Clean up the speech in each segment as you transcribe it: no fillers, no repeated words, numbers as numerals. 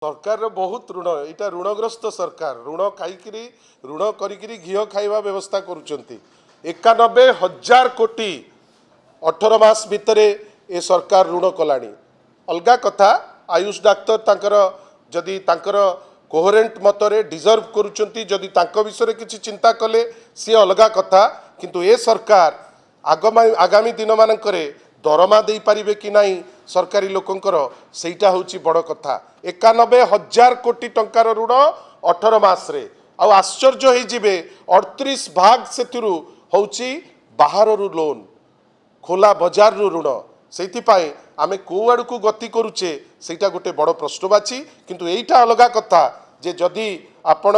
सरकार बहुत ऋण यहाँ ऋणग्रस्त सरकार ऋण खाई ऋण करी घीओ खाइबा व्यवस्था करुँच 91,000 कोटी 18 मास भितर ए सरकार ऋण कलानी। अलगा कथा आयुष डाक्तर तांकर जदि तांकर कोहेरेंट मतरे डिजर्व करुँच जदि तांको विषय किसी चिंता कले सी अलगा कथा किंतु ए सरकार आगामी दिन मानकरे दरमा दे पारिबे कि नहीं सरकारी लोकंकर सेटा होची बड़ कथा। 91,000 कोटी टंकार ऋण 18 मास रे आ आश्चर्य हो जिबे 38 भाग से होची बाहर लोन खोला बजार ऋण से आमे को आड़ को गति करुचे सेटा गोटे बड़ प्रश्नवाची किंतु एटा अलगा कथा जे जदि आपण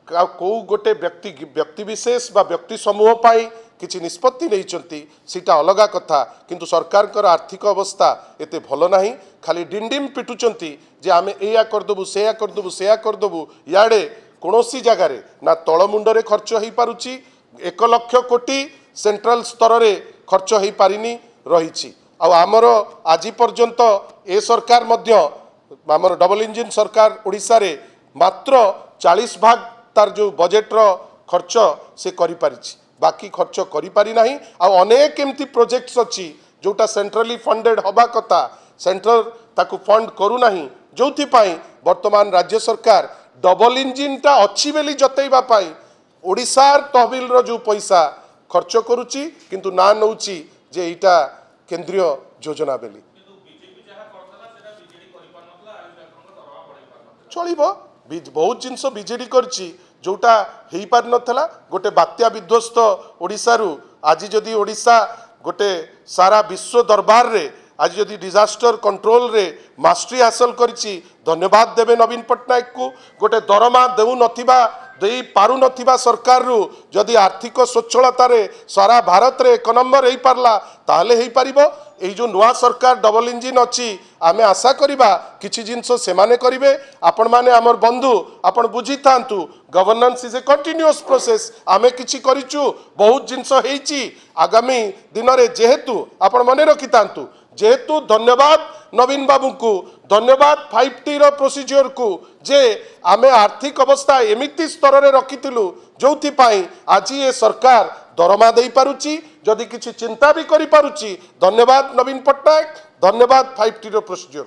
को गोटे व्यक्ति विशेष बा व्यक्ति समूह पाई किसी निष्पत्ति नहीं सीटा अलगा कथा किंतु सरकार आर्थिक अवस्था एते भल नहीं खाली डिंडिम पिटुचंती जे आमे एया करदेबु सेया करदेबु सेया करदेबु याडे कोनोसी जगार ना तलमुंडरे खर्च हो पारुची 1 लाख कोटी सेंट्रल स्तर रे खर्च हो पारिनी रही आमर आज पर्यंत ए सरकार मध्य आमर डबल इंजिन सरकार ओडिशा रे मात्र 40 भाग तार जो बजेट रो खर्च से करि पारिछि बाकी खर्च करि पारि नाही। आ अनेक एमती प्रोजेक्ट्स अच्छी जोटा सेंट्रली फंडेड हवा कथा सेंट्रल ताकू फंड करू नाही जोथि पाई वर्तमान राज्य सरकार डबल इंजिन टा अच्छी बेली जतैबा पाई ओडिशार तहबिल रो जो पैसा खर्च करुची किंतु ना नौची जे एटा केंद्रीय योजना बेली चलिबो बहुत जिनस बीजेडी करची जोटा हो पार नथला गोटे बात्या विध्वस्त ओडिशारू आज जदि ओडिशा गोटे सारा विश्व दरबार रे आज जदि डिजास्टर कंट्रोल रे मास्टरी हासिल करिछि धन्यवाद देवे नवीन पट्टनायक को गोटे दरमा देउ नथिबा देई पारु नथिबा सरकार रु जदि आर्थिक स्वच्छलता रे सारा भारत रे 1 नंबर हो पारला ताहले हो पारिबो। एई जो नुआ सरकार डबल इंजिन अच्छी आमे आशा करिबा किछि जिंस सेमाने करिवे आपण माने हमर बंधु आपण बुझी थांतु governance is a continuous process आमे किछि करिचु बहुत जिंस हेइची आगामी दिन रे जेहेतु आपण मने रखि थांतु जेहेतु धन्यवाद नवीन बाबू को धन्यवाद 5T रो प्रोसीजर को जे आमे आर्थिक अवस्था एमिति स्तर रे रखिथिलु जोथि पाई आज ये सरकार दरमा दे पारुची जदि किछि चिंता भी करि पारुची धन्यवाद नवीन पट्टनायक धन्यवाद 5T रो प्रोसीजर।